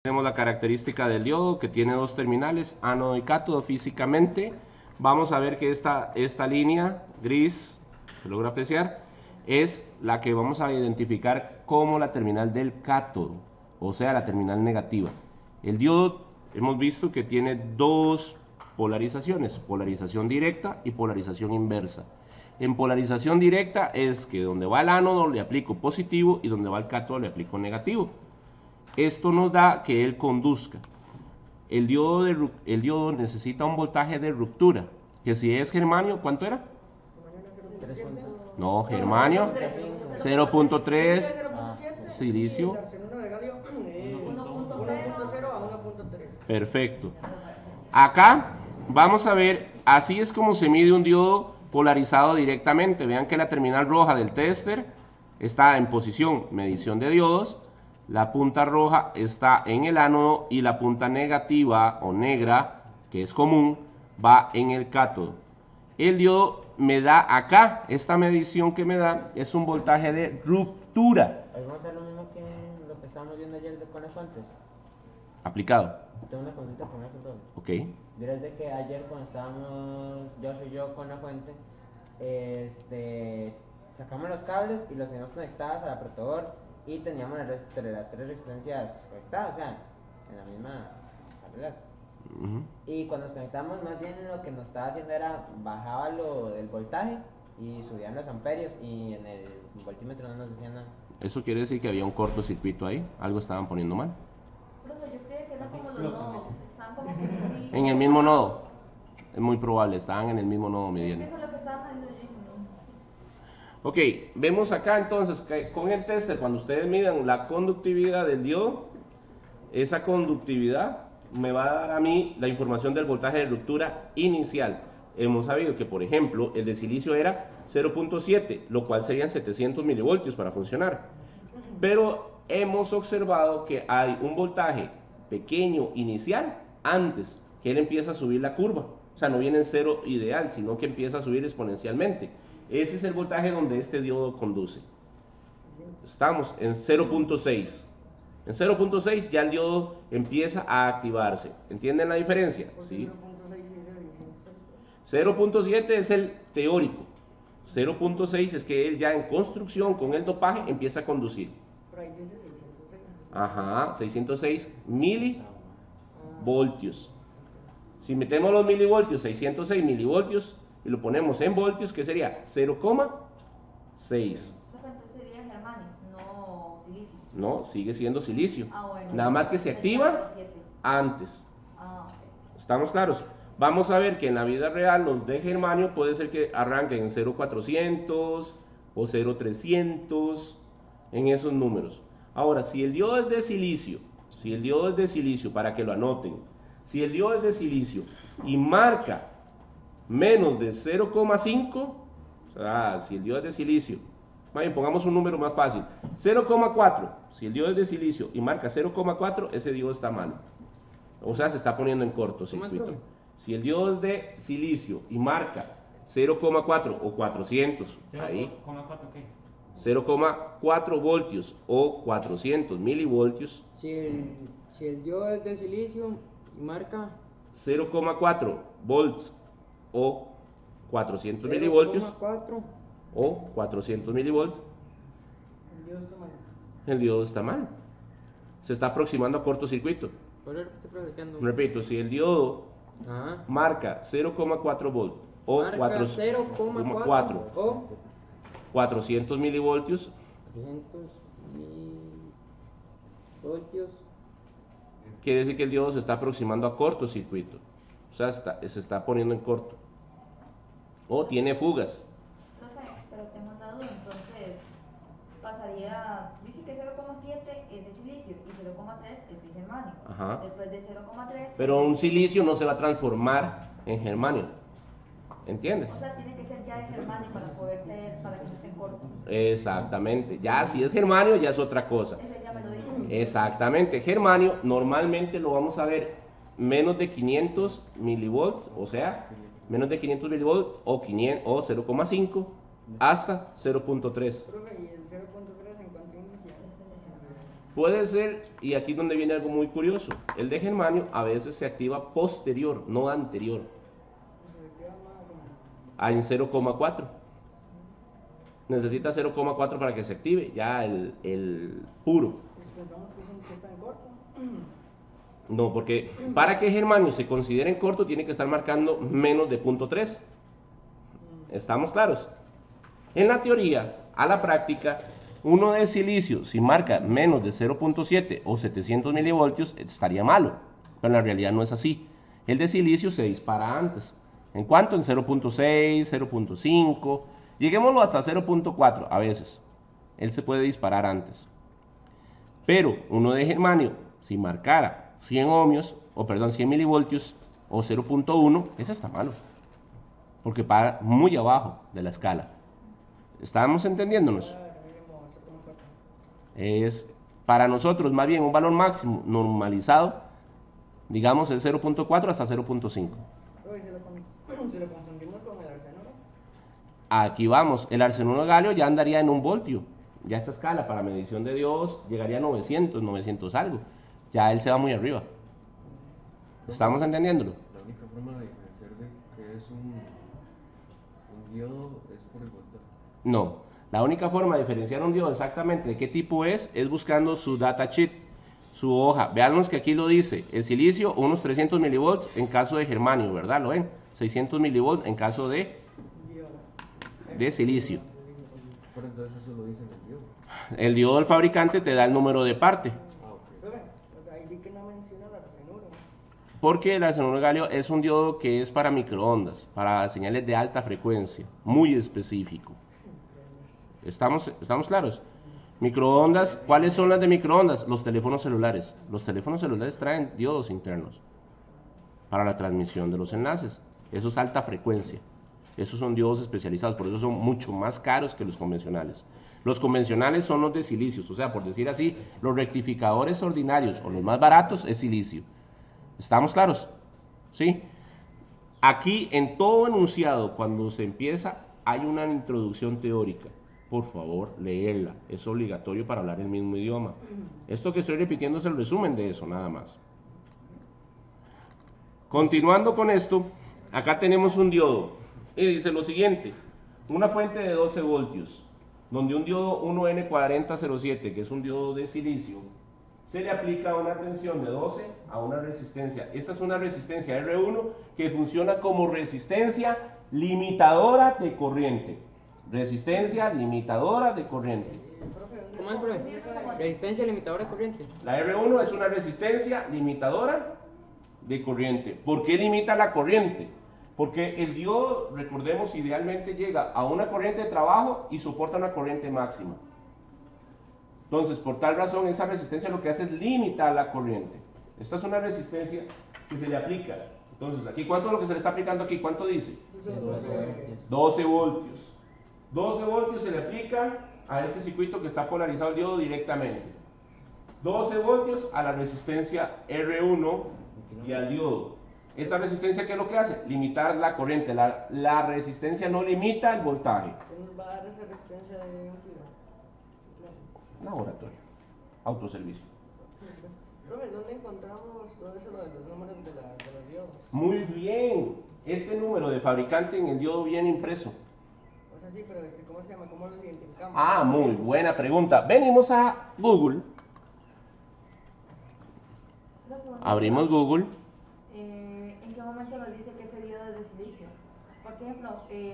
Tenemos la característica del diodo que tiene dos terminales, ánodo y cátodo físicamente. Vamos a ver que esta línea gris, se logra apreciar, es la que vamos a identificar como la terminal del cátodo, o sea, la terminal negativa. El diodo hemos visto que tiene dos polarizaciones, polarización directa y polarización inversa. En polarización directa es que donde va el ánodo le aplico positivo y donde va el cátodo le aplico negativo. Esto nos da que él conduzca. El diodo necesita un voltaje de ruptura, que si es germanio, ¿cuánto era? No, germanio 0.3, silicio. Perfecto. Acá vamos a ver, así es como se mide un diodo polarizado directamente. Vean que la terminal roja del tester está en posición medición de diodos. La punta roja está en el ánodo y la punta negativa o negra, que es común, va en el cátodo. El diodo me da acá, esta medición que me da es un voltaje de ruptura. ¿Vamos a hacer lo mismo que lo que estábamos viendo ayer con las fuentes? Aplicado. Tengo una consulta con eso. Ok. Dirás de que ayer cuando estábamos yo con la fuente, sacamos los cables y los teníamos conectados a la protoboard y teníamos las tres resistencias conectadas, o sea, en la misma reglas. Y cuando nos conectamos, más bien lo que nos estaba haciendo era bajaba el voltaje y subían los amperios, y en el voltímetro no nos decían nada. Eso quiere decir que había un cortocircuito ahí, algo estaban poniendo mal. Profe, yo creía que eran como los nodos, estaban como que En el mismo nodo, es muy probable, estaban en el mismo nodo midiendo. Eso es lo que estaba haciendo yo. Ok, vemos acá entonces que con el tester, cuando ustedes midan la conductividad del diodo, esa conductividad me va a dar a mí la información del voltaje de ruptura inicial. Hemos sabido que, por ejemplo, el de silicio era 0.7, lo cual serían 700 milivoltios para funcionar. Pero hemos observado que hay un voltaje pequeño inicial antes, que él empieza a subir la curva. O sea, no viene en cero ideal, sino que empieza a subir exponencialmente. Ese es el voltaje donde este diodo conduce. Estamos en 0.6. En 0.6 ya el diodo empieza a activarse. ¿Entienden la diferencia? ¿Sí? 0.7 es el teórico. 0.6 es que él ya en construcción con el dopaje empieza a conducir. Por ahí dice 606. Ajá, 606 milivoltios. Si metemos los milivoltios, 606 milivoltios, y lo ponemos en voltios, ¿qué sería? 0,6. Entonces sería germanio, no silicio. No, sigue siendo silicio. Bueno. Nada más que se activa antes. Ok. ¿Estamos claros? Vamos a ver que en la vida real los de germanio puede ser que arranquen en 0,400 o 0,300 en esos números. Ahora, si el diodo es de silicio, para que lo anoten, si el diodo es de silicio y marca menos de 0,5, o sea, si el diodo es de silicio, bien, pongamos un número más fácil, 0,4, si el diodo es de silicio y marca 0,4, ese diodo está mal. O sea, se está poniendo en cortocircuito. Si el diodo es de silicio y marca 0,4 o 400, ahí, 0,4 voltios o 400 milivoltios. Si el diodo es de silicio y marca 0,4 volts o 400 milivoltios 0,4, o 400 milivolts, el diodo está mal. el diodo está mal. Se está aproximando a cortocircuito. Repito, si el diodo marca 0,4 volts o 4,4 o 400 milivoltios, 300 milivoltios, quiere decir que el diodo se está aproximando a cortocircuito. O sea, se está poniendo en corto. O tiene fugas. Profe, pero tengo una duda, entonces pasaría, dice que 0,7 es de silicio y 0,3 es de germanio. Ajá. Después de 0,3. Pero un silicio no se va a transformar en germanio. ¿Entiendes? O sea, tiene que ser ya de germanio para poder ser, para que no esté corto. Exactamente. Ya si es germanio ya es otra cosa. Ese ya me lo dijo. Exactamente. Germanio normalmente lo vamos a ver menos de 500 milivolts, o sea, menos de 500 milivolts o 0,5 hasta 0.3. Profe, ¿y el 0.3 en cuánto inicia? Puede ser, y aquí es donde viene algo muy curioso, el de germanio a veces se activa posterior, no anterior, en 0,4. Necesita 0,4 para que se active ya el puro. Pensamos que está en corto. No, porque para que germanio se considere en corto tiene que estar marcando menos de 0,3. ¿Estamos claros? En la teoría, a la práctica, uno de silicio, si marca menos de 0,7 o 700 milivoltios, estaría malo. Pero en la realidad no es así. El de silicio se dispara antes. ¿En cuánto? En 0,6, 0,5. Lleguémoslo hasta 0,4 a veces. Él se puede disparar antes. Pero uno de germanio, si marcara 100 ohmios, o perdón, 100 milivoltios o 0,1, ese está malo. Porque para muy abajo de la escala. ¿Estamos entendiéndonos? Es para nosotros más bien un valor máximo normalizado, digamos el 0,4 hasta 0,5. Si lo confundimos con el arsenuro. Aquí vamos, el arsenuro de galio ya andaría en 1 voltio. Ya esta escala para medición de Dios llegaría a 900, 900 algo. Ya él se va muy arriba. ¿Estamos entendiéndolo? La única forma de diferenciar de que es un diodo es por el voltaje. No, la única forma de diferenciar un diodo exactamente de qué tipo es buscando su datasheet, su hoja. Veamos que aquí lo dice, el silicio unos 300 milivolts en caso de germanio, ¿verdad? ¿Lo ven? 600 milivolts en caso de silicio. Pero entonces eso lo dice en el diodo. El diodo del fabricante te da el número de parte. Ah, ok. Ahí vi que no menciona el arsenuro. Porque el arsenuro de galio es un diodo que es para microondas, para señales de alta frecuencia, muy específico. ¿Estamos claros? Microondas, ¿cuáles son las de microondas? Los teléfonos celulares. Los teléfonos celulares traen diodos internos para la transmisión de los enlaces. Eso es alta frecuencia. Esos son diodos especializados, por eso son mucho más caros que los convencionales. Los convencionales son los de silicios, o sea, por decir así, los rectificadores ordinarios o los más baratos es silicio. ¿Estamos claros? ¿Sí? Aquí en todo enunciado, cuando se empieza, hay una introducción teórica. Por favor, leerla. Es obligatorio para hablar el mismo idioma. Esto que estoy repitiendo es el resumen de eso, nada más. Continuando con esto, acá tenemos un diodo. Y dice lo siguiente. Una fuente de 12 voltios, donde un diodo 1N4007, que es un diodo de silicio, se le aplica una tensión de 12 a una resistencia. Esta es una resistencia R1 que funciona como resistencia limitadora de corriente. Resistencia limitadora de corriente. ¿Cómo es, profe? Resistencia limitadora de corriente. La R1 es una resistencia limitadora de corriente. ¿Por qué limita la corriente? Porque el diodo, recordemos, idealmente llega a una corriente de trabajo y soporta una corriente máxima. Entonces, por tal razón, esa resistencia lo que hace es limitar la corriente. Esta es una resistencia que se le aplica. Entonces, aquí, ¿cuánto es lo que se le está aplicando aquí? ¿Cuánto dice? 12 voltios. 12 voltios se le aplica a este circuito que está polarizado el diodo directamente. 12 voltios a la resistencia R1 y al diodo. Esta resistencia, ¿qué es lo que hace? Limitar la corriente. La resistencia no limita el voltaje. ¿Qué nos va a dar esa resistencia de un kilo? Laboratorio. Autoservicio. Profe, ¿dónde encontramos todo eso de los números de los diodos? Muy bien. Este número de fabricante en el diodo viene impreso. O sea, sí, pero ¿cómo se llama? ¿Cómo los identificamos? Ah, muy buena pregunta. Venimos a Google. Abrimos Google. ¿En qué momento nos dice que ese diodo es de silicio? Por ejemplo,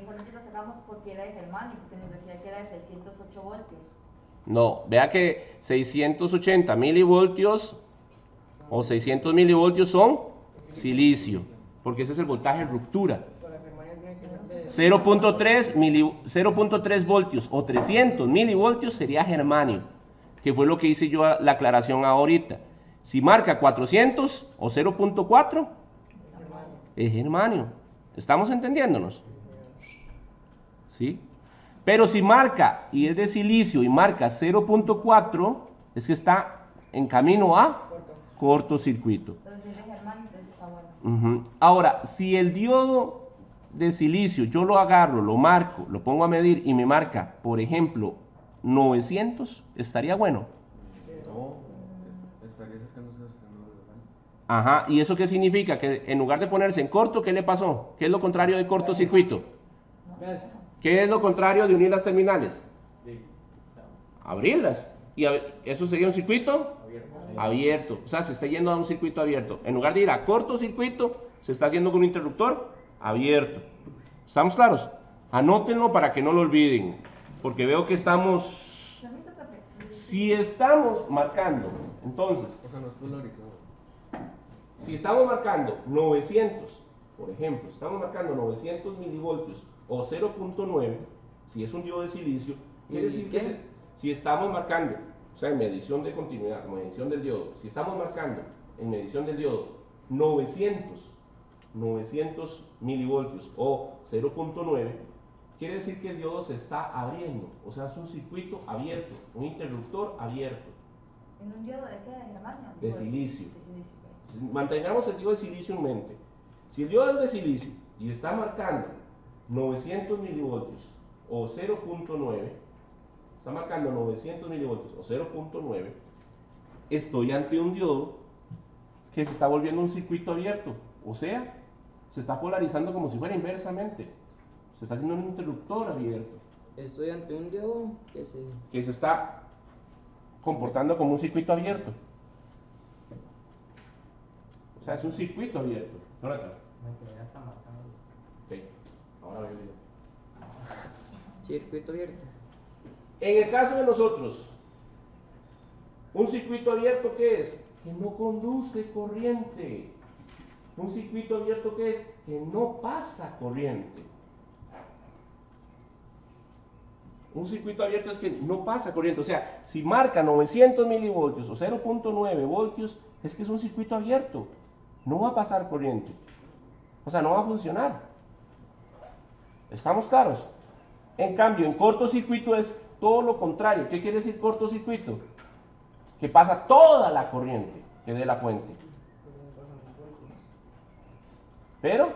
nosotros lo sacamos porque era de germanio, porque nos decía que era de 608 voltios. No, vea que 680 milivoltios o 600 milivoltios son silicio, porque ese es el voltaje de ruptura. 0.3 voltios o 300 milivoltios sería germanio, que fue lo que hice yo la aclaración ahorita. Si marca 400 o 0.4 es germanio. ¿Estamos entendiéndonos? ¿Sí? Pero si marca y es de silicio y marca 0.4, es que está en camino a cortocircuito. Entonces, es de germanio, entonces está bueno. Ahora, si el diodo de silicio yo lo agarro, lo marco, lo pongo a medir y me marca, por ejemplo, 900, ¿estaría bueno? Ajá, ¿y eso qué significa? Que en lugar de ponerse en corto, ¿qué le pasó? ¿Qué es lo contrario de cortocircuito? ¿Qué es lo contrario de unir las terminales? Abrirlas. ¿Y eso sería un circuito? Abierto. O sea, se está yendo a un circuito abierto. En lugar de ir a cortocircuito, se está haciendo con un interruptor abierto. ¿Estamos claros? Anótenlo para que no lo olviden. Porque veo que estamos... Si estamos marcando, entonces... O sea, no es polarizado. Si estamos marcando 900, por ejemplo, estamos marcando 900 milivoltios o 0.9, si es un diodo de silicio, quiere decir que si estamos marcando, o sea, en medición de continuidad, medición del diodo, si estamos marcando en medición del diodo 900 milivoltios o 0.9, quiere decir que el diodo se está abriendo, o sea, es un circuito abierto, un interruptor abierto. ¿En un diodo de qué? ¿De germanio? De silicio. De silicio. Mantengamos el diodo de silicio en mente. Si el diodo es de silicio y está marcando 900 milivoltios o 0.9, está marcando 900 milivoltios o 0.9, estoy ante un diodo que se está volviendo un circuito abierto, o sea, se está polarizando como si fuera inversamente, se está haciendo un interruptor abierto. Estoy ante un diodo que se está comportando como un circuito abierto. O sea, es un circuito abierto. Jonathan. Ok, ahora veo yo. circuito abierto. En el caso de nosotros, un circuito abierto, ¿qué es? Que no conduce corriente. Un circuito abierto, ¿qué es? Que no pasa corriente. Un circuito abierto es que no pasa corriente. O sea, si marca 900 milivoltios o 0.9 voltios, es que es un circuito abierto. No va a pasar corriente. O sea, no va a funcionar. ¿Estamos claros? En cambio, en cortocircuito es todo lo contrario. ¿Qué quiere decir cortocircuito? Que pasa toda la corriente que dé la fuente. Pero,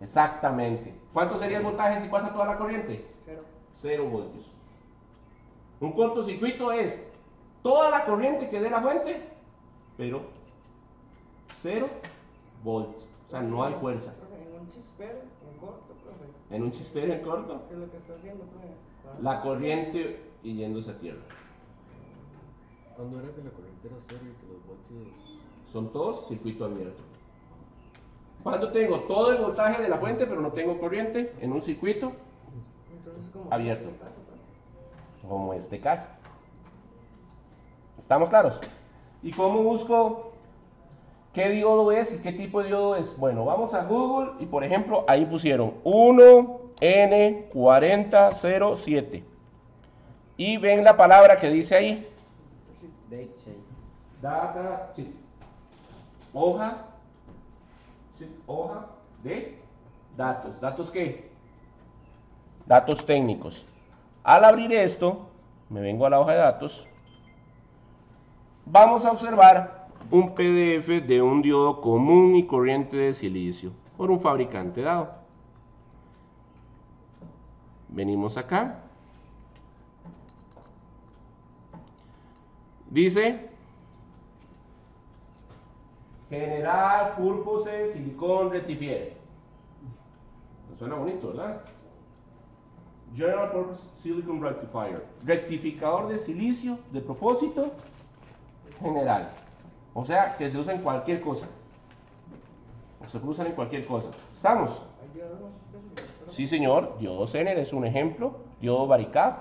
exactamente. ¿Cuánto sería el voltaje si pasa toda la corriente? 0 voltios. Un cortocircuito es toda la corriente que dé la fuente, pero 0 volts. O sea, no hay fuerza. En un chispero, en corto, profe. En un chispero en corto, ¿Qué es lo que está haciendo, profe? la corriente yéndose a tierra. ¿Cuándo era que la corriente era cero y que los voltios... Son todos circuito abierto. Cuando tengo todo el voltaje de la fuente, pero no tengo corriente, en un circuito Entonces, ¿cómo abierto. este caso, profe? Como este caso. ¿Estamos claros? ¿Y cómo busco qué diodo es y qué tipo de diodo es? Bueno, vamos a Google y por ejemplo ahí pusieron 1N4007 y ven la palabra que dice ahí. Date shape. Data, sí. Hoja, sí, hoja de datos. ¿Datos qué? Datos técnicos. Al abrir esto, me vengo a la hoja de datos, vamos a observar un PDF de un diodo común y corriente de silicio por un fabricante dado. Venimos acá. Dice General Purpose Silicon Rectifier. Suena bonito, ¿verdad? General Purpose Silicon Rectifier. Rectificador de silicio de propósito general. O sea, que se usa en cualquier cosa. O se usan en cualquier cosa. ¿Estamos? ¿Hay diodos específicos, profe? Sí, señor. Diodo Zener es un ejemplo. Diodo Varicap.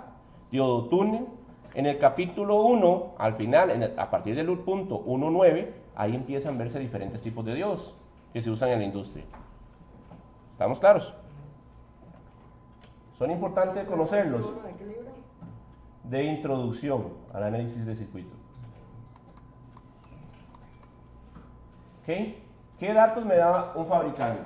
Diodo Túnel. En el capítulo 1, al final, a partir del punto 1.9, ahí empiezan a verse diferentes tipos de diodos que se usan en la industria. ¿Estamos claros? Son importantes conocerlos. ¿De qué libro? De introducción al análisis de circuito. ¿Ok? ¿Qué datos me da un fabricante?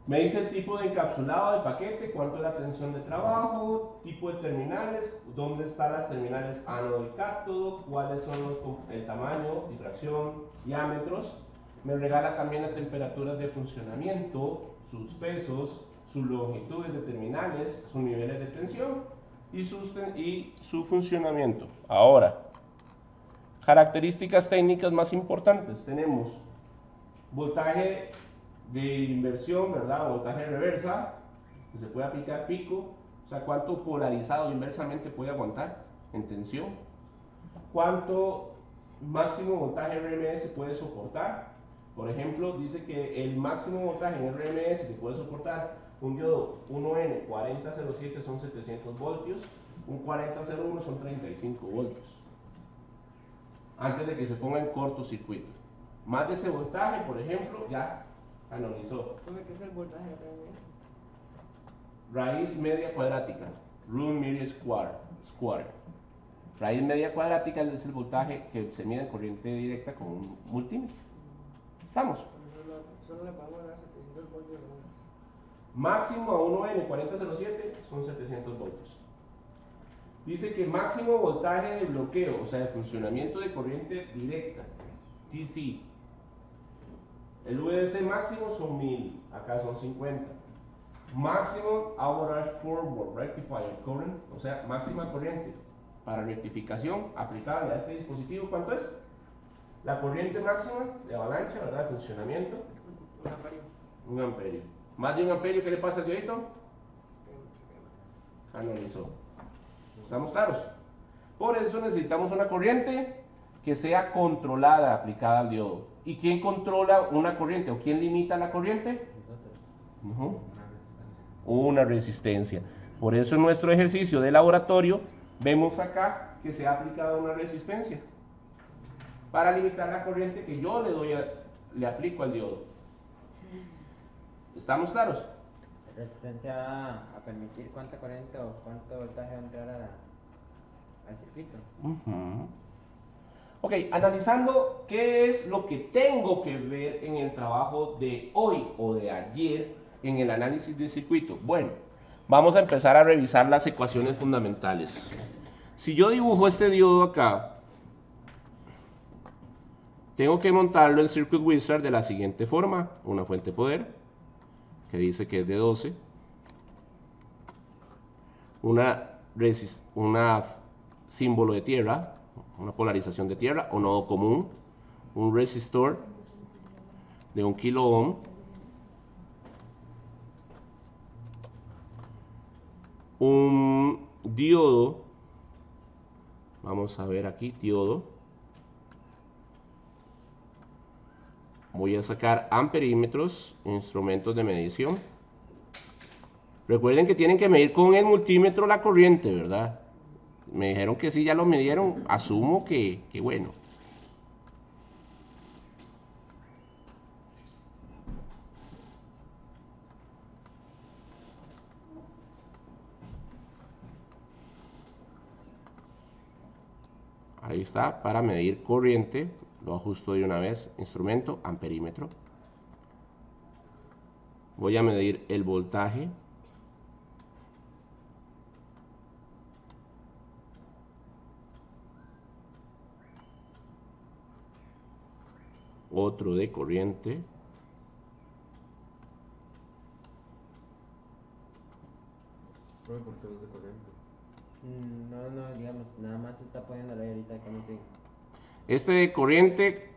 Me dice el tipo de encapsulado del paquete, cuánto es la tensión de trabajo, tipo de terminales, dónde están las terminales ánodo y cátodo, cuáles son el tamaño, difracción, diámetros. Me regala también las temperaturas de funcionamiento, sus pesos, sus longitudes de terminales, sus niveles de tensión y su funcionamiento. Ahora, Características técnicas más importantes. Tenemos voltaje de inversión, ¿verdad? Voltaje reversa, que se puede aplicar pico, o sea, cuánto polarizado inversamente puede aguantar en tensión, cuánto máximo voltaje RMS puede soportar. Por ejemplo, dice que el máximo voltaje en RMS que puede soportar un diodo 1N4007 son 700 voltios, un 4001 son 35 voltios, antes de que se ponga en cortocircuito. Más de ese voltaje, por ejemplo, ya canonizó. ¿Qué es el voltaje RMS? Raíz media cuadrática, root media square. Raíz media cuadrática es el voltaje que se mide en corriente directa con un multímetro. ¿Estamos? Solo le podemos dar 700 voltios. Máximo a 1N4007 son 700 voltios. Dice que máximo voltaje de bloqueo, o sea, de funcionamiento de corriente directa, DC. El VDC máximo son 1000, acá son 50. Máximo average forward rectifier current, o sea, máxima corriente para rectificación aplicable a este dispositivo, ¿cuánto es? La corriente máxima de avalancha, ¿verdad? De funcionamiento. 1 amperio. 1 amperio. Más de 1 amperio, ¿qué le pasa al diodito? Canonizó. ¿Estamos claros? Por eso necesitamos una corriente que sea controlada, aplicada al diodo. ¿Y quién controla una corriente o quién limita la corriente? Una resistencia. Por eso en nuestro ejercicio de laboratorio vemos acá que se ha aplicado una resistencia para limitar la corriente que yo le aplico al diodo. ¿Estamos claros? Resistencia va a permitir cuánta corriente o cuánto voltaje va a entrar al circuito. Ok, analizando qué es lo que tengo que ver en el trabajo de hoy o de ayer en el análisis de circuito. Bueno, vamos a empezar a revisar las ecuaciones fundamentales. Si yo dibujo este diodo acá, tengo que montarlo en Circuit Wizard de la siguiente forma. Una fuente de poder, que dice que es de 12. Una símbolo de tierra, una polarización de tierra o nodo común. Un resistor de 1 kilo ohm. Un diodo, vamos a ver aquí, diodo. Voy a sacar amperímetros, instrumentos de medición. Recuerden que tienen que medir con el multímetro la corriente, ¿verdad? Me dijeron que sí, ya lo midieron, asumo que bueno. Ahí está, para medir corriente, lo ajusto de una vez, instrumento, amperímetro. Voy a medir el voltaje. Otro de corriente. ¿Por qué es de corriente? No, digamos, nada más se está poniendo ahí ahorita que no sé. Este de corriente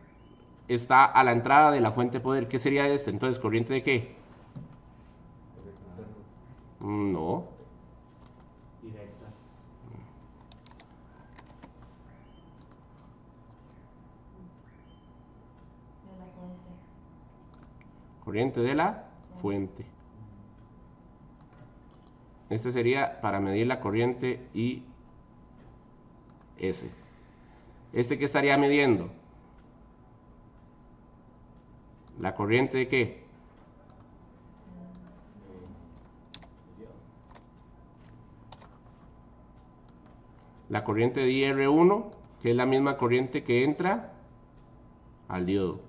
está a la entrada de la fuente de poder. ¿Qué sería este? Entonces, ¿corriente de qué? No. Directa. De la fuente. Corriente de la fuente. Este sería para medir la corriente I S. ¿Este qué estaría midiendo? ¿La corriente de qué? La corriente de IR1, que es la misma corriente que entra al diodo.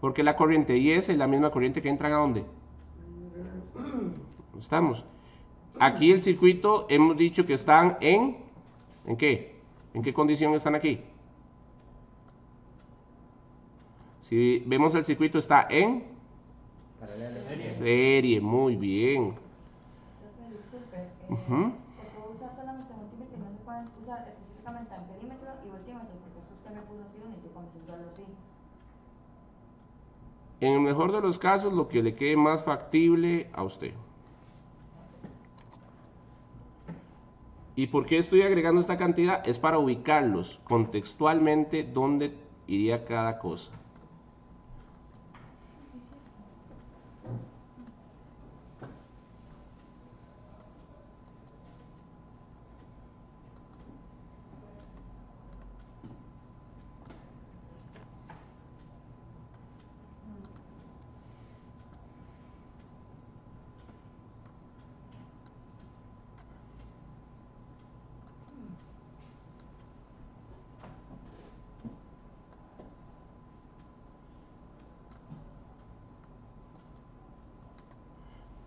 Porque la corriente IS es la misma corriente que entra ¿a dónde? Estamos. Aquí el circuito hemos dicho que están ¿en qué? ¿En qué condición están aquí? Si vemos el circuito está en serie, muy bien. Profe, disculpe, Ujú. se puede usar solamente multímetro y no se pueden usar específicamente amperímetro y voltímetro, porque eso usted me En el mejor de los casos, lo que le quede más factible a usted. ¿Y por qué estoy agregando esta cantidad? Es para ubicarlos contextualmente dónde iría cada cosa.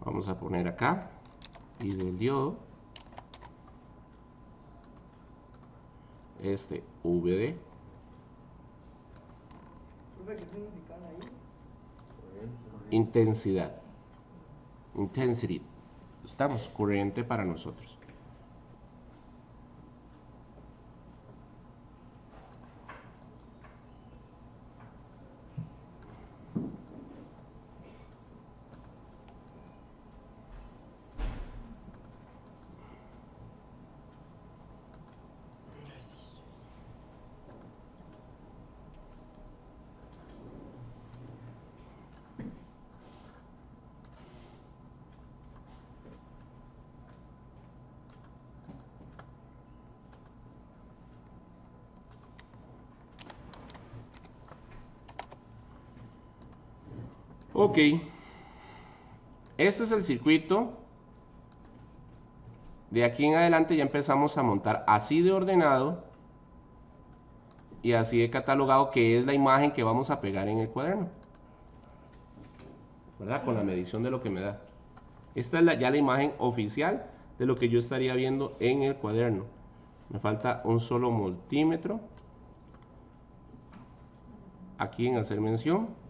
Vamos a poner acá, y del diodo, este VD. Profe, ¿qué significan ahí? Intensidad. Intensity. Estamos, corriente para nosotros. Ok, este es el circuito. De aquí en adelante ya empezamos a montar así de ordenado y así de catalogado, que es la imagen que vamos a pegar en el cuaderno, ¿verdad? Con la medición de lo que me da. Esta es ya la imagen oficial de lo que yo estaría viendo en el cuaderno. Me falta un solo multímetro aquí en hacer mención.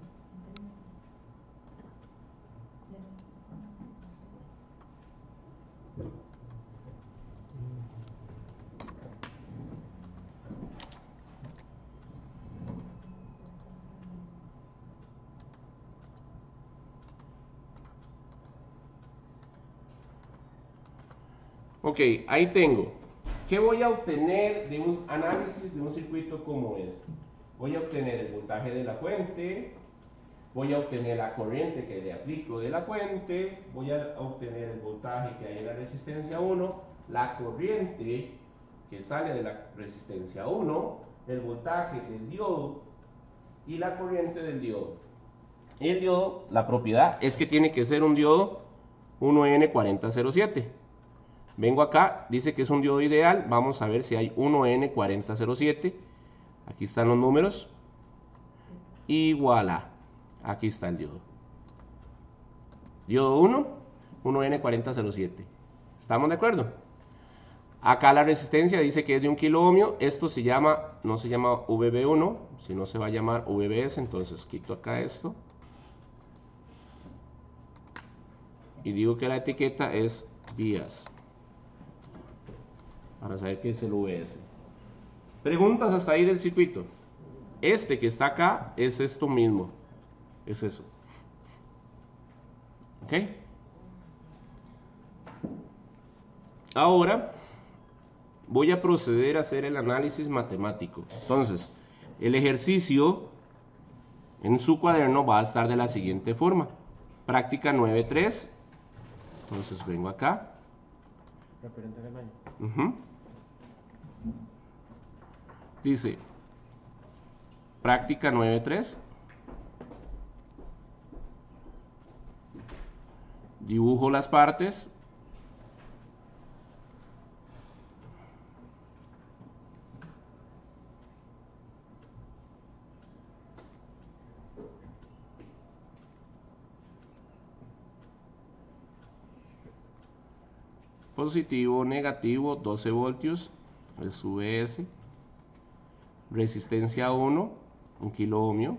Ok, ahí tengo. ¿Qué voy a obtener de un análisis de un circuito como este? Voy a obtener el voltaje de la fuente, voy a obtener la corriente que le aplico de la fuente, voy a obtener el voltaje que hay en la resistencia 1, la corriente que sale de la resistencia 1, el voltaje del diodo y la corriente del diodo. El diodo, la propiedad es que tiene que ser un diodo 1N4007. Vengo acá, dice que es un diodo ideal. Vamos a ver si hay 1N4007. Aquí están los números. Y voilà, aquí está el diodo. Diodo 1, 1N4007. ¿Estamos de acuerdo? Acá la resistencia dice que es de 1 kilo ohmio. Esto se llama, no se llama VB1, sino se va a llamar VBS. Entonces quito acá esto. Y digo que la etiqueta es vías, para saber qué es el VS. Preguntas hasta ahí del circuito. Este que está acá es esto mismo. Es eso. ¿Ok? Ahora voy a proceder a hacer el análisis matemático. Entonces, el ejercicio en su cuaderno va a estar de la siguiente forma. Práctica 9.3. Entonces vengo acá. Dice, práctica 9.3. Dibujo las partes. Positivo, negativo, 12 voltios, el VS, resistencia 1, 1 kilo ohmio,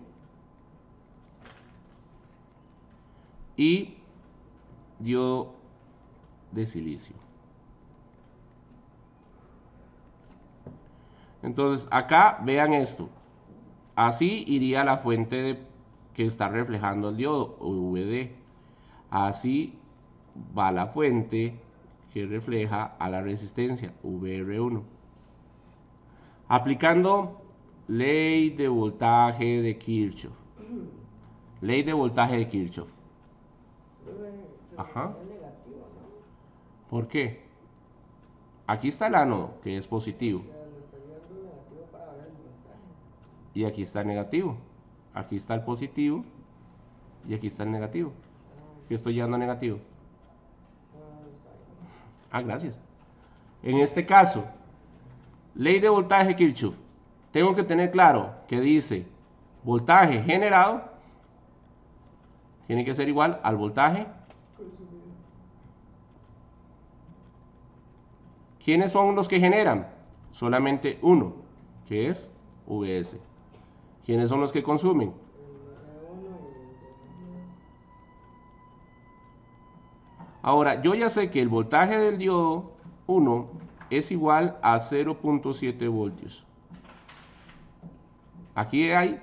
y diodo de silicio. Entonces acá vean esto, así iría la fuente que está reflejando el diodo, VD. Así va la fuente que refleja a la resistencia, VR1. Aplicando ley de voltaje de Kirchhoff. Ley de voltaje de Kirchhoff. Ajá. ¿Por qué? Aquí está el ánodo, que es positivo. Y aquí está el negativo. Aquí está el positivo. Y aquí está el negativo. Yo estoy llevando a negativo. Ah, gracias. En este caso, ley de voltaje de Kirchhoff. Tengo que tener claro que dice voltaje generado tiene que ser igual al voltaje. ¿Quiénes son los que generan? Solamente uno, que es Vs. ¿Quiénes son los que consumen? Ahora, yo ya sé que el voltaje del diodo 1 es igual a 0.7 voltios. Aquí hay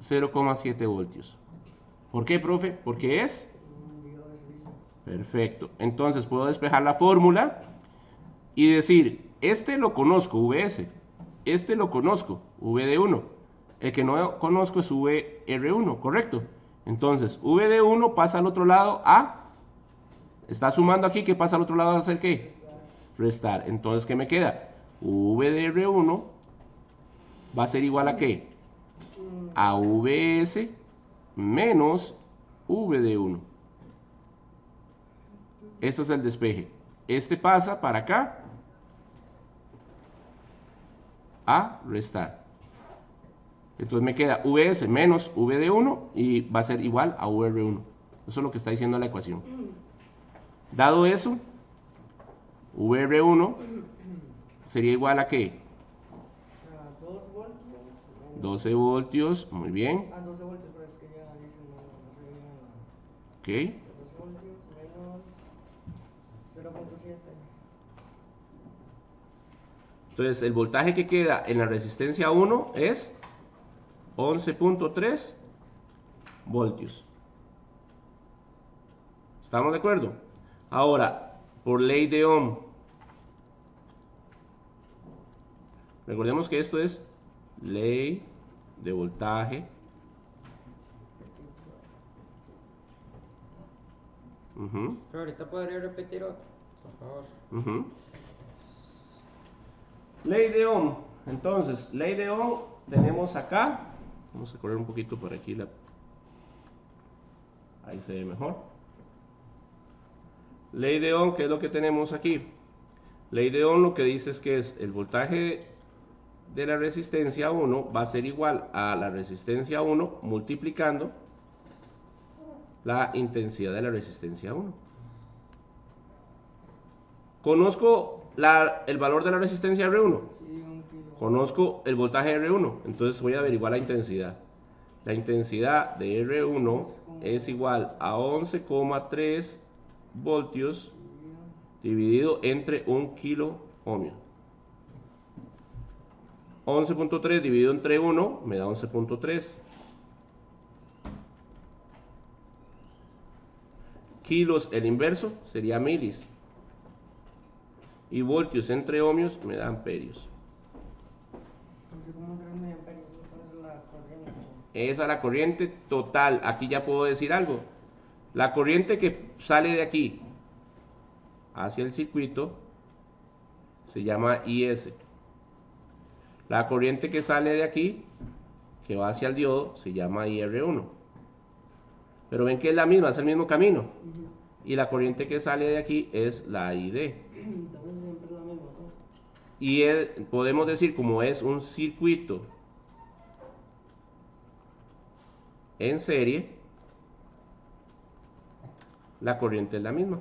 0,7 voltios. ¿Por qué, profe? Porque es... Perfecto. Entonces puedo despejar la fórmula y decir, este lo conozco, Vs. Este lo conozco, Vd1. El que no conozco es VR1, ¿correcto? Entonces, Vd1 pasa al otro lado a... Está sumando aquí, ¿qué pasa al otro lado a hacer qué? Restar. Entonces, ¿qué me queda? VdR1 va a ser igual a ¿qué? A Vs menos Vd1. Este es el despeje. Este pasa para acá a restar. Entonces me queda Vs menos Vd1 y va a ser igual a VR1. Eso es lo que está diciendo la ecuación. Dado eso, VR1 sería igual a ¿qué? 12 voltios, muy bien. 12 voltios, pero es que ya dicen no Ok. 2 voltios menos 0.7. Entonces el voltaje que queda en la resistencia 1 es 11.3 voltios. ¿Estamos de acuerdo? Ahora, por ley de Ohm, recordemos que esto es ley de voltaje. Pero ahorita podría repetir otro, por favor. Ley de Ohm. Entonces, ley de Ohm tenemos acá. Vamos a correr un poquito por aquí. Ahí se ve mejor. Ley de Ohm, ¿qué es lo que tenemos aquí? Ley de Ohm lo que dice es que es el voltaje de la resistencia 1 va a ser igual a la resistencia 1 multiplicando la intensidad de la resistencia 1. ¿Conozco el valor de la resistencia R1? Conozco el voltaje R1, entonces voy a averiguar la intensidad. La intensidad de R1 es igual a 11,3 voltios dividido entre 1 kilo ohmio. 11.3 dividido entre 1 me da 11.3. Kilos, el inverso, sería milis. Y voltios entre ohmios me da amperios. Esa es la corriente total. Aquí ya puedo decir algo. La corriente que sale de aquí hacia el circuito se llama IS. La corriente que sale de aquí, que va hacia el diodo, se llama IR1. Pero ven que es la misma, es el mismo camino. Y la corriente que sale de aquí es la ID. Y podemos decir, como es un circuito en serie, la corriente es la misma.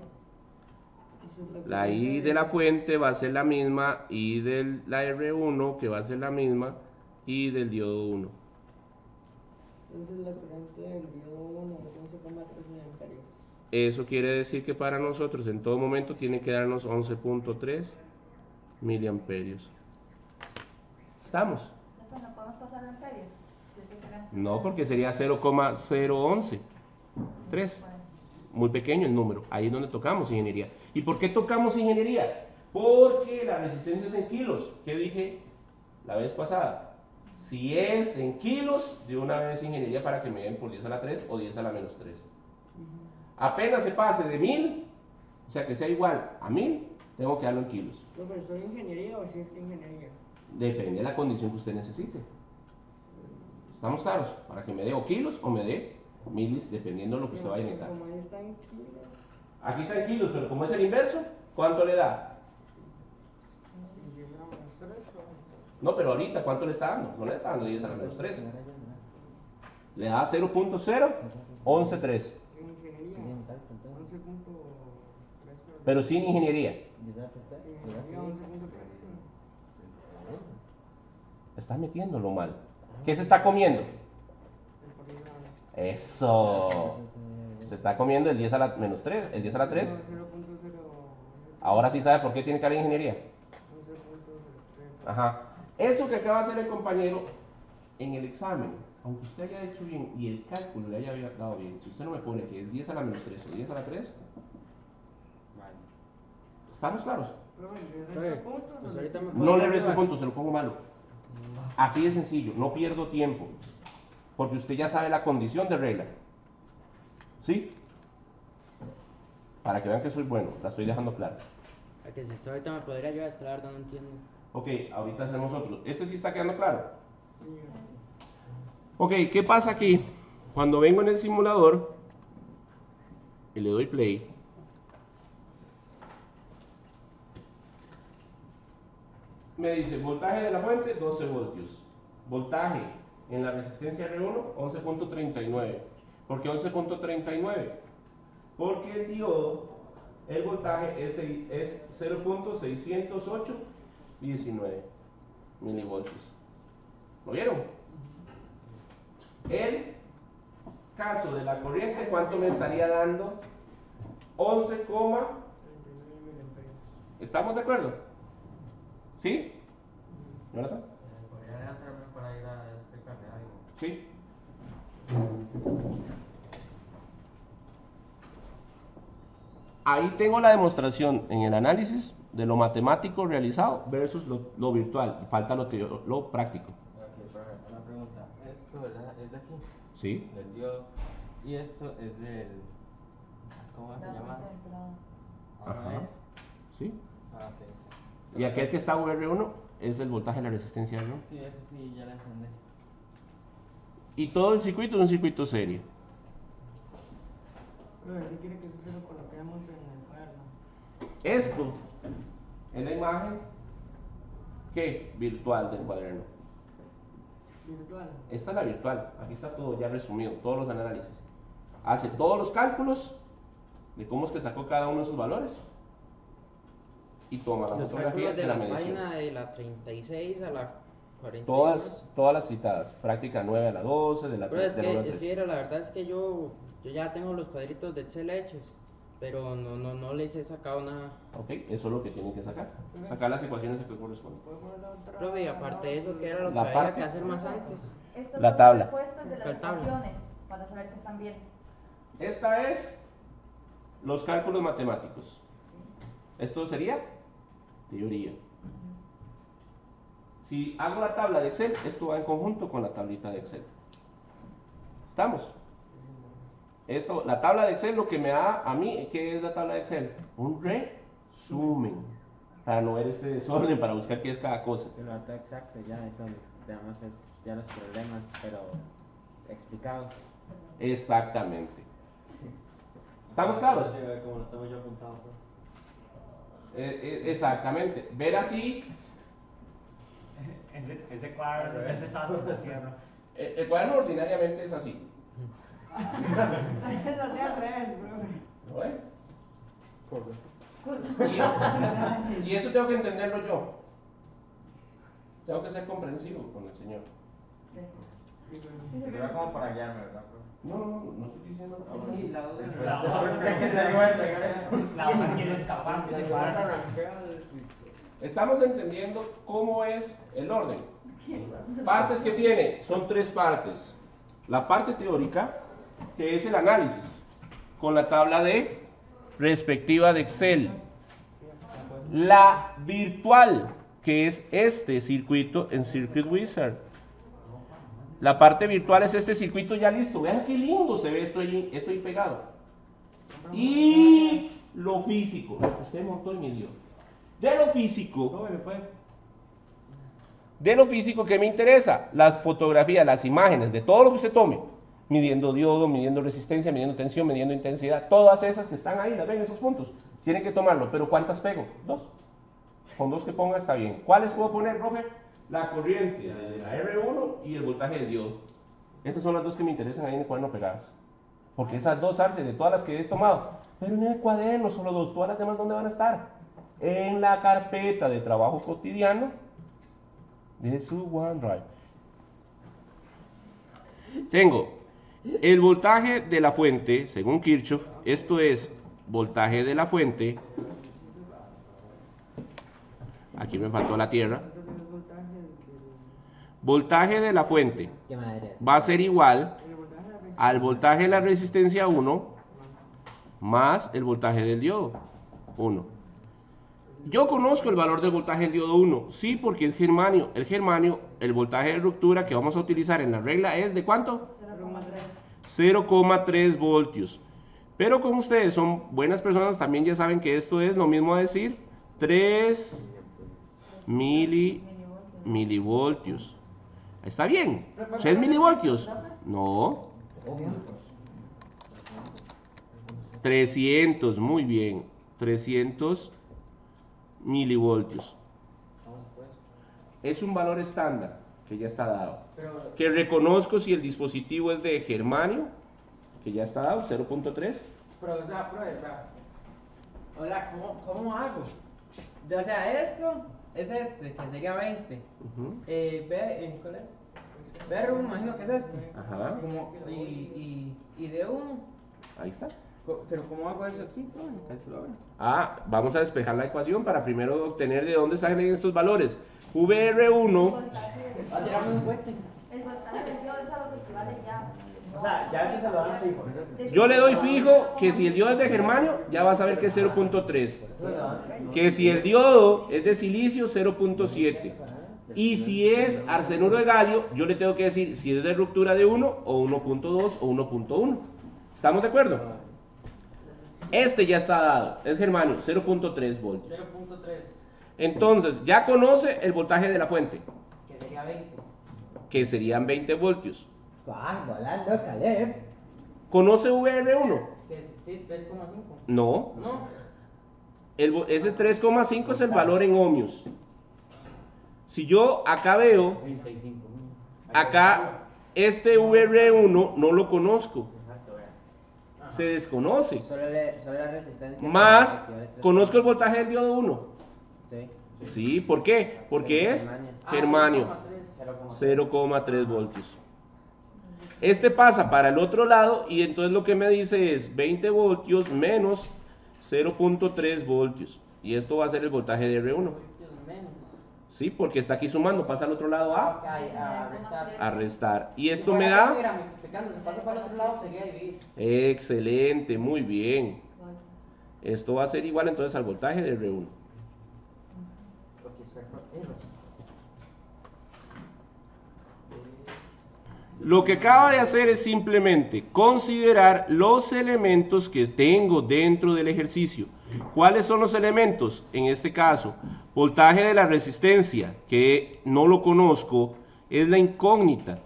La I de la fuente va a ser la misma, I de la R1 que va a ser la misma, I del diodo 1. Entonces la corriente del diodo 1 es 11,3 miliamperios. Eso quiere decir que para nosotros en todo momento tiene que darnos 11.3 miliamperios. ¿Estamos? Entonces no podemos pasar a amperios, si es diferente. No, porque sería 0,011. 3. Muy pequeño el número. Ahí es donde tocamos ingeniería. ¿Y por qué tocamos ingeniería? Porque la resistencia es en kilos. ¿Qué dije la vez pasada? Si es en kilos, de una vez ingeniería para que me den por 10 a la 3 o 10 a la menos 3. Apenas se pase de 1000, o sea que sea igual a 1000, tengo que darlo en kilos. ¿Profesor de ingeniería o ciencia de ingeniería? Depende de la condición que usted necesite. ¿Estamos claros? Para que me dé o kilos o me dé milis, dependiendo de lo que usted vaya a necesitar. Como ahí está en kilos. Aquí está en kilos, pero como es el inverso, ¿cuánto le da? No, pero ahorita, ¿cuánto le está dando? No le está dando 10 a la menos 3. Le da 0.0113. En ingeniería, 11.3. Pero sin ingeniería. Ingeniería 11.3. Está metiéndolo mal. ¿Qué se está comiendo? Eso. Se está comiendo el 10 a la menos 3, el 10 a la 3. Ahora sí sabe por qué tiene que haber ingeniería. Ajá. Eso que acaba de hacer el compañero en el examen, aunque usted haya hecho bien y el cálculo le haya dado bien, si usted no me pone que es 10 a la menos 3 o 10 a la 3, vale. ¿Estamos claros? Pues ahorita me No le resto puntos, se lo pongo malo. Así de sencillo, no pierdo tiempo. Porque usted ya sabe la condición de regla. ¿Sí? Para que vean que soy bueno, la estoy dejando clara. A que si usted ahorita me podría ayudar, es que la verdad no entiendo. Ok, ahorita hacemos otro. ¿Este sí está quedando claro? Ok, ¿qué pasa aquí? Cuando vengo en el simulador y le doy play, me dice voltaje de la fuente 12 voltios. Voltaje en la resistencia R1 11.39. ¿Por qué 11.39? Porque el diodo, el voltaje es 0.60819 milivoltios. ¿Lo vieron? El caso de la corriente, ¿cuánto me estaría dando? 11, ¿estamos de acuerdo? ¿Sí? ¿Jonathan? ¿Podría atrapar para ir a explicarle algo? Sí. Ahí tengo la demostración en el análisis de lo matemático realizado versus lo virtual. Falta lo práctico. Ok, profe, una pregunta. Esto, ¿verdad? ¿Es de aquí? ¿Sí? Del diodo. Y esto es del... ¿Cómo se llama? Ajá. ¿Sí? Ah, ok. Y aquel que está VR1 es el voltaje de la resistencia R1. Sí, eso sí, ya lo entendí. Y todo el circuito es un circuito serio. Si quiere que eso se lo coloquemos en el cuaderno. Esto es la imagen ¿qué? Virtual del cuaderno. Virtual. Esta es la virtual. Aquí está todo ya resumido, todos los análisis. Hace todos los cálculos de cómo es que sacó cada uno de sus valores y toma la Los fotografía cálculos de de la la medición. página de la 36 a la 42. Todas las citadas. Práctica 9 a la 12, de la Pero 3 de la 1 a la es que 3. era, la verdad es que yo ya tengo los cuadritos de Excel hechos, pero no les he sacado nada. Ok, eso es lo que tienen que sacar. Sacar las ecuaciones que corresponden. Profe, y aparte de eso, ¿qué era lo que La había parte- que hacer más antes? Estas La son tabla. las respuestas de las La tabla. ecuaciones para saber que están bien. Esta es los cálculos matemáticos. Esto sería teoría. Si hago la tabla de Excel, esto va en conjunto con la tablita de Excel. ¿Estamos? Esto, la tabla de Excel lo que me da a mí, ¿qué es la tabla de Excel? Un resumen. Para no ver este desorden, para buscar qué es cada cosa. El dato exacto, ya eso, digamos, es ya los problemas, pero explicados. Exactamente. ¿Estamos claros? Sí, como lo tengo yo apuntado. Exactamente. Ver así, Ese cuadro, ese está haciendo. el cuaderno ordinariamente es así. Eso sea al revés, ¿Lo ven? Y esto tengo que entenderlo yo. Tengo que ser comprensivo con el Señor. Pero era como para guiarme, ¿verdad? No estoy diciendo nada. Sí, la duda. La hoja quiere escapar de ese cuadro. Estamos entendiendo cómo es el orden. Partes que tiene, son 3 partes. la parte teórica, que es el análisis, con la tabla de respectiva de Excel. La virtual, que es este circuito en Circuit Wizard. La parte virtual es este circuito ya listo. Vean qué lindo se ve esto ahí pegado. Y lo físico, lo que usted montó en el lío. De lo físico, ¿qué me interesa? Las fotografías, las imágenes de todo lo que usted tome. Midiendo diodo, midiendo resistencia, midiendo tensión, midiendo intensidad. Todas esas que están ahí, las ven, esos puntos. Tienen que tomarlo. ¿Pero cuántas pego? 2. Con 2 que ponga está bien. ¿Cuáles puedo poner, profe? La corriente de la R1 y el voltaje del diodo. Esas son las 2 que me interesan ahí en el cuaderno pegadas. Porque esas 2 arce de todas las que he tomado. Pero en el cuaderno solo 2. Todas las demás, ¿dónde van a estar? En la carpeta de trabajo cotidiano de su OneDrive. Tengo el voltaje de la fuente, según Kirchhoff. Esto es voltaje de la fuente. Aquí me faltó la tierra. Voltaje de la fuente ¿Qué madre es? va a ser igual al voltaje de la resistencia 1 más el voltaje del diodo 1. Yo conozco el valor del voltaje del diodo 1, sí, porque es germanio. El germanio, el voltaje de ruptura que vamos a utilizar en la regla es ¿de cuánto? 0,3 voltios. Pero como ustedes son buenas personas, también ya saben que esto es lo mismo a decir 3 milivoltios. ¿Está bien? ¿3 milivoltios? No. 300, muy bien. 300 milivoltios. Es un valor estándar que ya está dado. Que reconozco si el dispositivo es de germanio, que ya está dado, 0.3. Pero, o sea, ¿cómo hago? O sea, esto es este, que sería 20. ¿Cuál es? BR1, imagino que es este. Ajá. Y de 1. Ahí está. Pero ¿cómo hago eso aquí? Vamos a despejar la ecuación para primero obtener de dónde salen estos valores. VR1, Va a tirarme un puente. El voltaje del diodo es a lo que equivale ya. O sea, ya eso se lo dan fijo. yo le doy fijo que si el diodo es de germanio, ya va a saber que es 0.3. Que si el diodo es de silicio, 0.7. Y si es arsenuro de galio, yo le tengo que decir si es de ruptura de 1 o 1.2 o 1.1. ¿Estamos de acuerdo? Este ya está dado, es germanio, 0.3 voltios. 0.3, Entonces, ya conoce el voltaje de la fuente, que sería 20. que serían 20 voltios. Volando, Caleb. ¿Conoce VR1? Que sí, 3,5. No. No. Ese 3,5 es el valor en ohmios. Si yo acá veo, acá este VR1 no lo conozco. Se desconoce. Solo la resistencia. Más, conozco el voltaje del diodo 1. Sí. Sí, ¿por qué? Porque es germanio. 0,3 voltios. Este pasa para el otro lado y entonces lo que me dice es 20 voltios menos 0.3 voltios. Y esto va a ser el voltaje de R1. Sí, porque está aquí sumando, pasa al otro lado a restar. Y esto me da... Mira, multiplicando, se pasa para el otro lado, seguía a dividir. Excelente, muy bien. Esto va a ser igual entonces al voltaje de R1. Lo que acaba de hacer es simplemente considerar los elementos que tengo dentro del ejercicio. ¿Cuáles son los elementos? En este caso, voltaje de la resistencia, que no lo conozco, es la incógnita.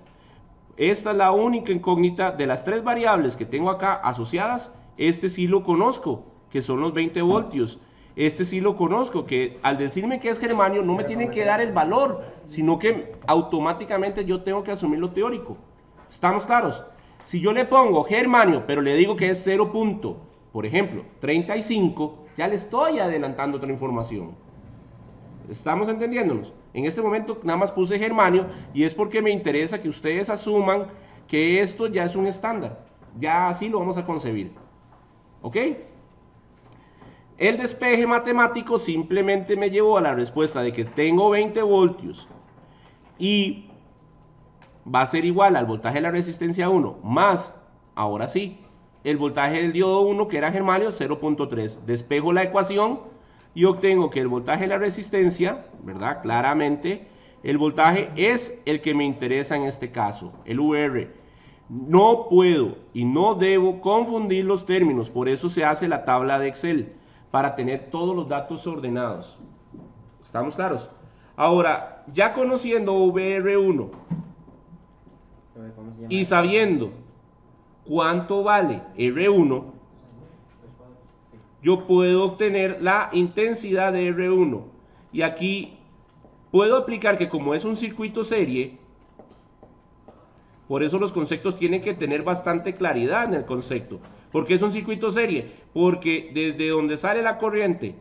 Esta es la única incógnita de las 3 variables que tengo acá asociadas. Este sí lo conozco, que son los 20 voltios. Este sí lo conozco, que al decirme que es germanio no me tienen que dar el valor, sino que automáticamente yo tengo que asumir lo teórico. ¿Estamos claros? Si yo le pongo germanio, pero le digo que es 0. Por ejemplo, 35, ya le estoy adelantando otra información. ¿Estamos entendiéndonos? En este momento nada más puse germanio y es porque me interesa que ustedes asuman que esto ya es un estándar. Ya así lo vamos a concebir. ¿Ok? El despeje matemático simplemente me llevó a la respuesta de que tengo 20 voltios y va a ser igual al voltaje de la resistencia 1 más, ahora sí, el voltaje del diodo 1 que era germanio 0.3. Despejo la ecuación y obtengo que el voltaje de la resistencia, ¿verdad? Claramente, el voltaje es el que me interesa en este caso, el VR. No puedo y no debo confundir los términos, por eso se hace la tabla de Excel, para tener todos los datos ordenados. ¿Estamos claros? Ahora, ya conociendo VR1 y sabiendo cuánto vale R1, yo puedo obtener la intensidad de R1. Y aquí puedo aplicar que como es un circuito serie, por eso los conceptos tienen que tener bastante claridad en el concepto. ¿Por qué es un circuito serie? Porque desde donde sale la corriente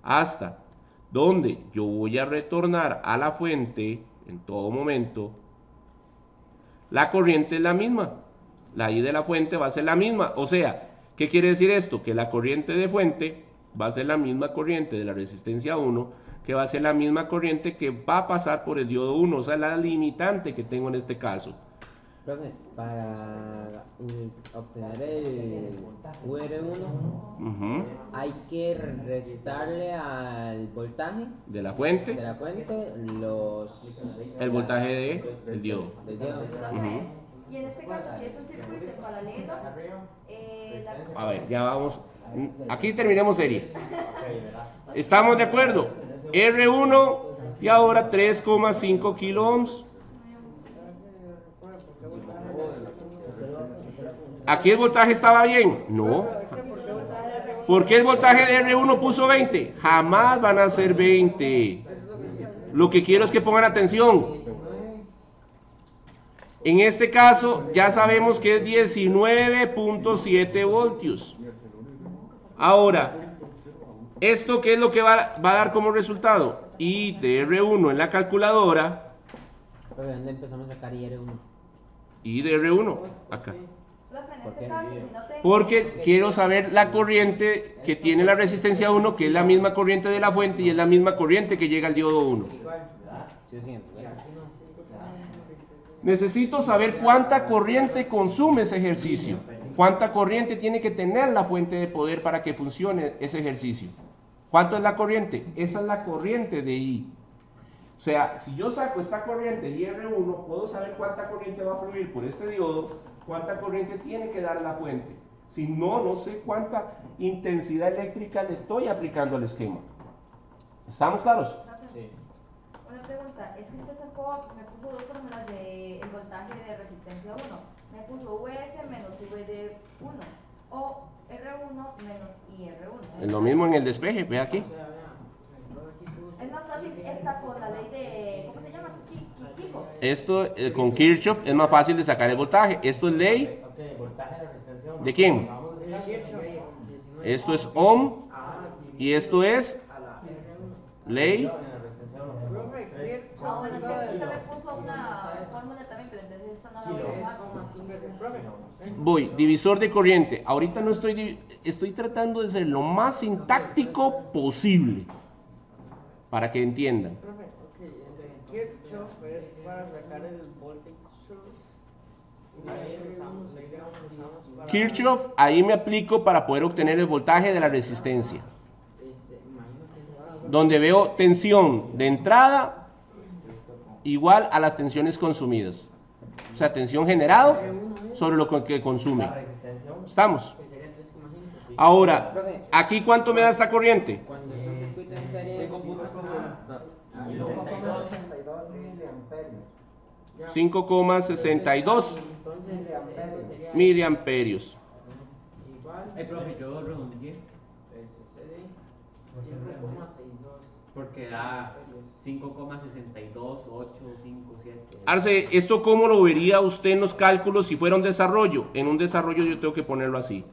hasta donde yo voy a retornar a la fuente en todo momento, la corriente es la misma. La I de la fuente va a ser la misma. O sea, ¿qué quiere decir esto? Que la corriente de fuente va a ser la misma corriente de la resistencia 1, que va a ser la misma corriente que va a pasar por el diodo 1, o sea, la limitante que tengo en este caso. Profe, para obtener el VR1 hay que restarle al voltaje De la fuente, el voltaje del diodo. Y en este caso, si es un circuito en paralelo, A ver, ya vamos. Aquí terminemos serie. ¿Estamos de acuerdo? R1 y ahora 3,5 kilo ohms. ¿Aquí el voltaje estaba bien? No. ¿Por qué el voltaje de R1 puso 20? Jamás van a ser 20. Lo que quiero es que pongan atención. En este caso ya sabemos que es 19.7 voltios. Ahora, ¿esto qué es lo que va a dar como resultado? I de R1 en la calculadora. ¿Pero dónde empezamos a sacar IR1? I de R1, acá. profe, en este caso, si no tengo... Porque quiero saber la corriente que tiene la resistencia 1, que es la misma corriente de la fuente y es la misma corriente que llega al diodo 1. Sí, sí, Necesito saber cuánta corriente consume ese ejercicio. Cuánta corriente tiene que tener la fuente de poder para que funcione ese ejercicio. ¿Cuánto es la corriente? Esa es la corriente de I. O sea, si yo saco esta corriente IR1, puedo saber cuánta corriente va a fluir por este diodo, cuánta corriente tiene que dar la fuente. Si no, no sé cuánta intensidad eléctrica le estoy aplicando al esquema. ¿Estamos claros? sí. Una pregunta, es que usted sacó, me puso dos fórmulas del voltaje de resistencia 1. Me puso VS menos VD1 o R1 menos IR1. Es lo mismo en el despeje, ve aquí. Es más fácil esta con la ley de, ¿cómo se llama? Kirchhoff. Esto con Kirchhoff es más fácil de sacar el voltaje. Esto es ley. ¿De quién? Esto es Ohm y esto es ley. Ah, bueno, sí, usted me puso una fórmula también, pero entonces esta no la voy a usar. Voy, divisor de corriente. Ahorita no estoy tratando de ser lo más sintáctico posible para que entiendan. Profe, ok, Kirchhoff es para sacar el voltage source. Kirchhoff, ahí me aplico para poder obtener el voltaje de la resistencia. Donde veo tensión de entrada igual a las tensiones consumidas. O sea, tensión generado sobre lo que consume. ¿Estamos? Ahora, ¿aquí cuánto me da esta corriente? Cuando es un circuito en serie, 5,62 miliamperios. Profe, yo redondeé. Porque da 5,62857. Arce, ¿esto cómo lo vería usted en los cálculos si fuera un desarrollo? En un desarrollo yo tengo que ponerlo así.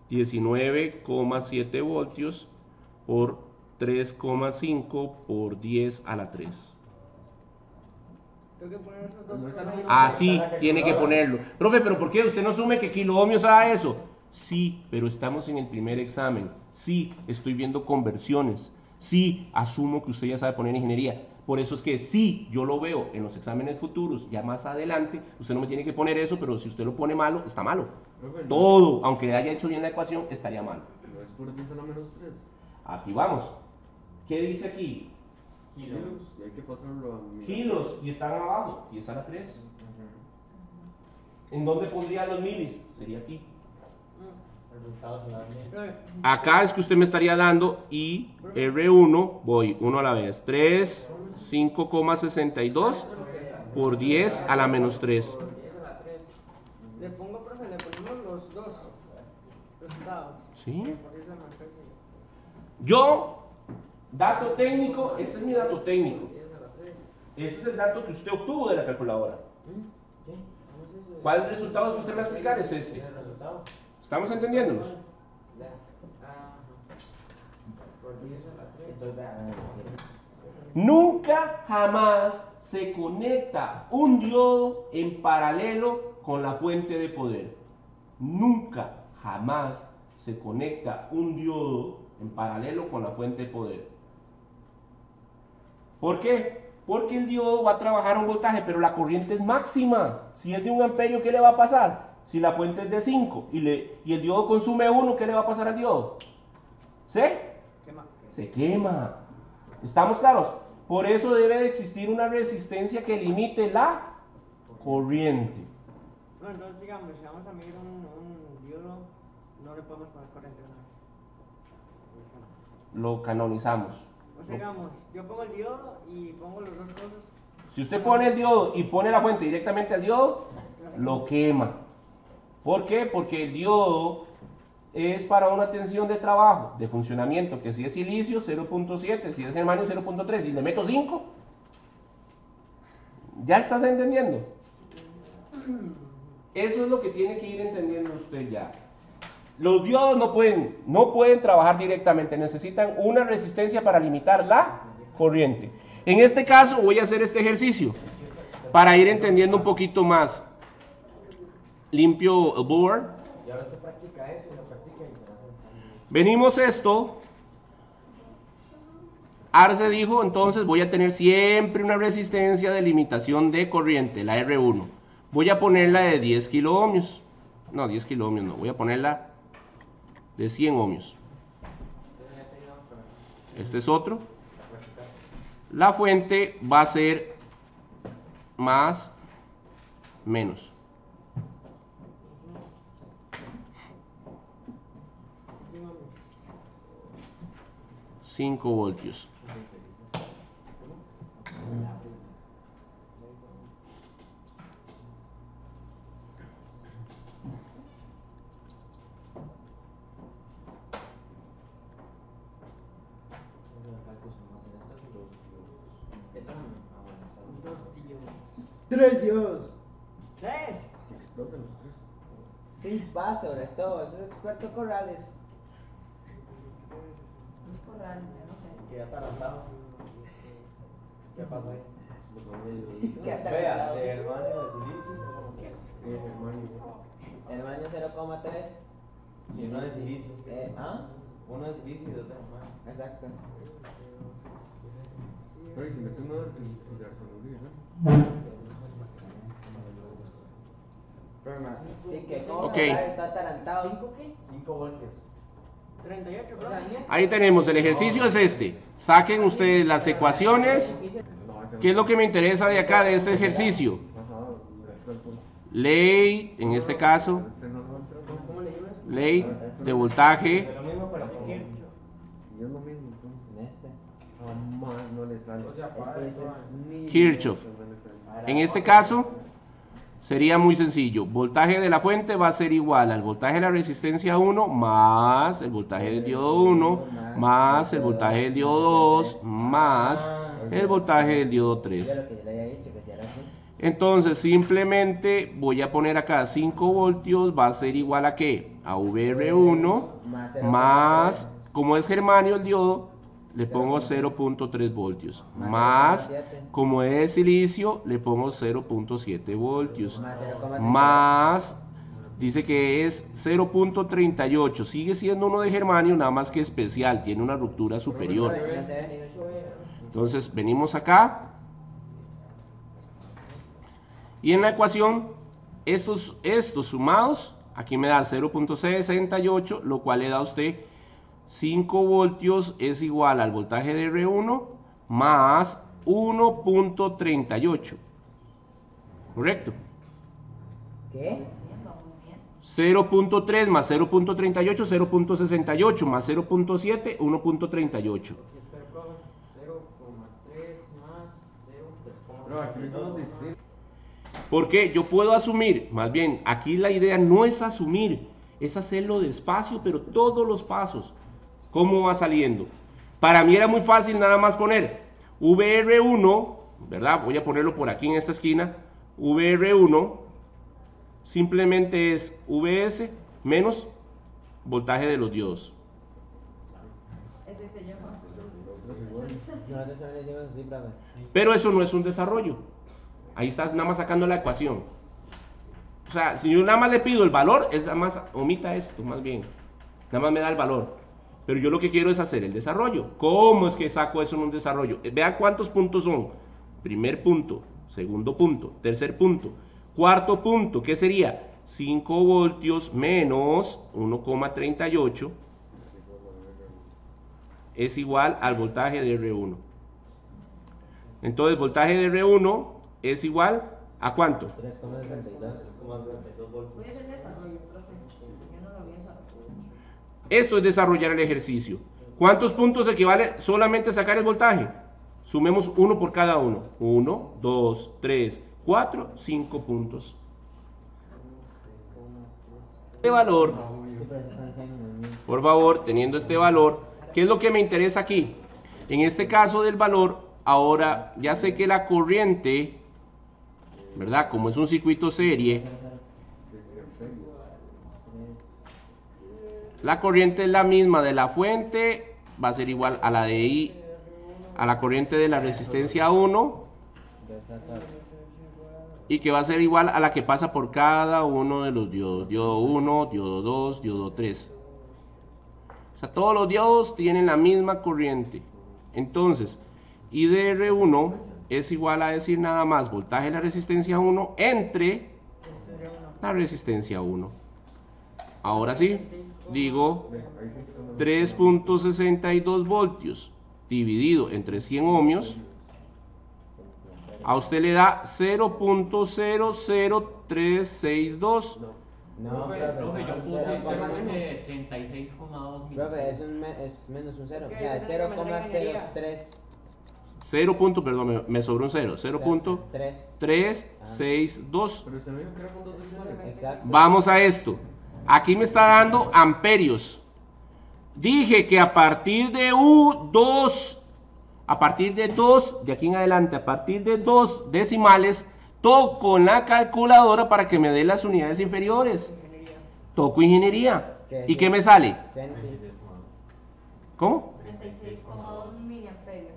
19,7 voltios por 3,5 por 10 a la 3. Tengo que poner esos dos. Así tiene que ponerlo. Profe, ¿pero por qué? ¿Usted no asume que kiloohmios haga eso? Sí, pero estamos en el primer examen. Sí, estoy viendo conversiones. Sí, asumo que usted ya sabe poner ingeniería. Por eso es que si yo lo veo en los exámenes futuros, ya más adelante, usted no me tiene que poner eso, pero si usted lo pone malo, está malo. Profe, Todo, aunque haya hecho bien la ecuación, estaría malo. no es por 10 a la menos 3. Aquí vamos. ¿Qué dice aquí? Kilos. Y hay que pasarlo a mil. Kilos, y están abajo, 10 a la 3. ¿En dónde pondría los milis? Sería aquí. Resultados en la línea. Acá es que usted me estaría dando y R1, voy 1 a la vez, 3, 5,62 por 10 a la menos 3. Le pongo, profe, le ponemos los dos resultados. ¿Sí? Por eso es más sencillo. Yo, dato técnico, este es mi dato técnico. Este es el dato que usted obtuvo de la calculadora. ¿Cuál resultado que usted me va a explicar? Es este. ¿Tiene el resultado? ¿Estamos entendiéndonos? Entonces, vean, Nunca jamás se conecta un diodo en paralelo con la fuente de poder. Nunca jamás se conecta un diodo en paralelo con la fuente de poder. ¿Por qué? Porque el diodo va a trabajar a un voltaje, pero la corriente es máxima. Si es de 1 amperio, ¿qué le va a pasar? Si la fuente es de 5 y el diodo consume 1, ¿qué le va a pasar al diodo? Se quema. ¿Estamos claros? Por eso debe de existir una resistencia que limite la corriente. Bueno, entonces digamos, si vamos a medir un diodo, no le podemos poner corriente una vez. Lo canonizamos. O sea, digamos, yo pongo el diodo y pongo las dos cosas. Si usted pone el diodo y pone la fuente directamente al diodo, lo quema. ¿Por qué? Porque el diodo es para una tensión de trabajo, de funcionamiento, que si es silicio 0.7, si es germanio 0.3, y le meto 5, ¿ya estás entendiendo? Eso es lo que tiene que ir entendiendo usted ya. Los diodos no pueden trabajar directamente, necesitan una resistencia para limitar la corriente. En este caso voy a hacer este ejercicio para ir entendiendo un poquito más. Limpio el board. y ahora se practica eso y lo practica y se hace. Venimos esto. Arce dijo, entonces voy a tener siempre una resistencia de limitación de corriente, la R1. Voy a ponerla de 10 kiloohmios. No, 10 kiloohmios no, voy a ponerla de 100 ohmios. Este es otro. La fuente va a ser más, menos. 5 voltios. ¡Tres diodos! ¡Tres! Explotan los tres. Sí, va sobre todo, ese es experto Corrales. Es corral, yo no sé. Que ya está adelantado. ¿Qué pasó ahí? Los horarios. ¿Qué está adelantado? De hermano de silicio, como que. Hermano. Hermano 0,3. Y uno de silicio. ¿Ah? Uno de silicio y dos de hermano. Exacto. Pero y si mete uno de arsenuro, ¿no? Sí, que como Ok. está atarantado. ¿Cinco qué? 5 voltios. 38, O sea, en este- Ahí tenemos, el ejercicio es este. Saquen ustedes las ecuaciones. No, ese ¿Qué es lo que me interesa de acá, de este ejercicio? Ajá, está el punto. Ley, en este caso, Este no lo entra, ¿no? ¿Cómo le llamas? ley de voltaje. Lo mismo para Kirchhoff. Y es lo mismo, entonces. En este. Jamás no le sale. Ni Kirchhoff. no le sale. En este caso, sería muy sencillo. Voltaje de la fuente va a ser igual al voltaje de la resistencia 1 más el voltaje del diodo 1 más el voltaje del diodo 2 más el voltaje del diodo 3. Yo lo que yo le había dicho, que si era así. Entonces simplemente voy a poner acá 5 voltios, va a ser igual a ¿qué? A VR1 más, como es germanio el diodo, le pongo 0.3 voltios. Más, como es silicio, le pongo 0.7 voltios. Más 0,38. Más, dice que es 0.38. Sigue siendo uno de germanio, nada más que especial, tiene una ruptura superior. No sé. Entonces venimos acá. Y en la ecuación, estos sumados, aquí me da 0.68, lo cual le da a usted 5 voltios es igual al voltaje de R1 más 1.38. ¿Correcto? ¿Qué? 0.3 más 0.38, 0.68 más 0.7, 1.38. Espera, profe. 0,3 más 0. Pero aquí son los distintos. Porque yo puedo asumir, más bien, aquí la idea no es asumir, es hacerlo despacio, pero todos los pasos. ¿Cómo va saliendo? Para mí era muy fácil nada más poner VR1, ¿verdad? Voy a ponerlo por aquí en esta esquina. VR1 simplemente es VS menos voltaje de los diodos. Ese se llama. Nosotros también le decimos así, profe. Pero eso no es un desarrollo. Ahí estás nada más sacando la ecuación. O sea, si yo nada más le pido el valor, es nada más, omita esto, más bien. Nada más me da el valor. Pero yo lo que quiero es hacer el desarrollo. ¿Cómo es que saco eso en un desarrollo? Vean cuántos puntos son. Primer punto, segundo punto, tercer punto, cuarto punto. ¿Qué sería? 5 voltios menos 1,38 es igual al voltaje de R1. Entonces, voltaje de R1 es igual a ¿cuánto? 3,62. 3,62 voltios. Voy a hacer desarrollo, profe. Yo no lo voy a saber. Esto es desarrollar el ejercicio. ¿Cuántos puntos equivale solamente sacar el voltaje? Sumemos uno por cada uno. 1, 2, 3, 4, 5 puntos. Este valor, por favor, teniendo este valor, ¿qué es lo que me interesa aquí? En este caso del valor, ahora ya sé que la corriente, ¿verdad? Como es un circuito serie, la corriente es la misma de la fuente, va a ser igual a la de I, a la corriente de la resistencia 1, y que va a ser igual a la que pasa por cada uno de los diodos. Diodo 1, diodo 2, diodo 3. O sea, todos los diodos tienen la misma corriente. Entonces, I de R1 es igual a decir nada más voltaje de la resistencia 1 entre la resistencia 1. Ahora sí, digo 3.62 voltios dividido entre 100 ohmios, a usted le da 0.00362. No, Profe, yo puse 36,2 mil. Profe, es menos un 0. O sea, es 0,03. 0. Perdón, me sobró un 0. 0.362. Pero usted me dijo que era con dos decimales. Exacto. Vamos a esto. Aquí me está dando amperios. Dije que a partir de U2, a partir de 2, de aquí en adelante, a partir de 2 decimales, toco en la calculadora para que me dé las unidades inferiores. Toco ingeniería. ¿Y qué me sale? ¿Cómo? 36,2 miliamperios.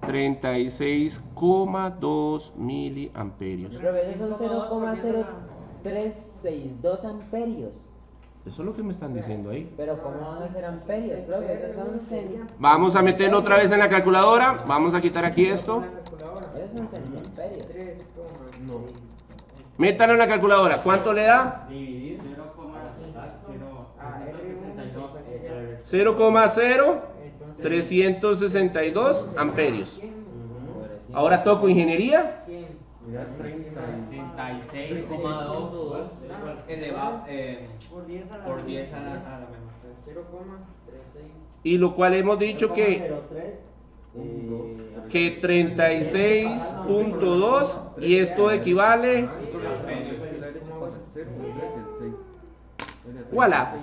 36,2 miliamperios. Profe, esos son 0,0362 amperios. Eso es lo que me están diciendo ahí. Pero ¿cómo van a ser amperios, profe? Esos son Vamos a meterlo otra vez en la calculadora. Vamos a quitar aquí esto. Esos son centiamperios. Métalo en la calculadora. ¿Cuánto le da? Dividir 0,0362 amperios. Ahora toco ingeniería. Mira, 36,2 elevado por 10 a la menor. 0,36. Y lo cual hemos dicho que 36.2 y esto equivale. Voilà.